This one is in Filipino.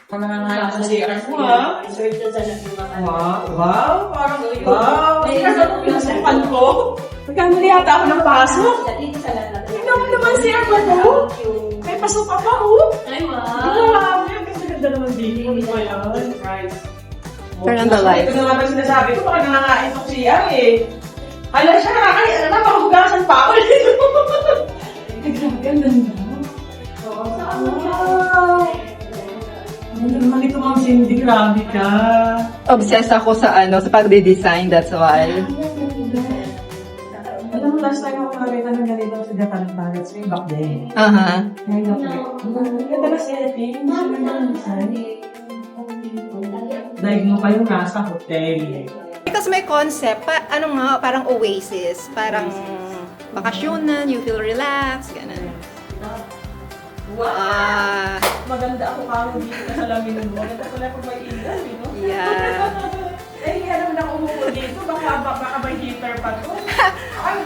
Ang nangangalan sa CR mo, ha? Certain sa nagmamahal. Wow, parang wow. May Ano pinasukan ko? Magkamali yata ako ng pasok. Dito sa lahat. Tingnan mo naman CR ba to? May pasok ka pa, oh. Ay, wow. Grabe, ang ganda naman dito. Ano ba yan? Right. Turn on the lights. Ito naman sinasabi ko, baka nangangain itong CR eh. Hala siya, nakakain. Ano na, makahugasan pa ako dito. Ay, grabe, ang ganda. Wow. Ano naman ito, Ma'am Cindy? Grabe ka. Obsessed ako sa sa pagde-design, that's why. Alam mo, last time ako nakita ng ganito sa Japan Pirates way back then. Aha. Ngayon ako. Ganda na setting. Dahil mo kayong nasa hotel. Because may concept, parang oasis, parang bakasyonan, you feel relaxed, ganun. Ah, Maganda ako kamo dito sa salamin mo. Maganda pala kung may ilaw, you know? yeah. Eh, hindi naman ako umupo dito. Baka may heater pa to. Ay,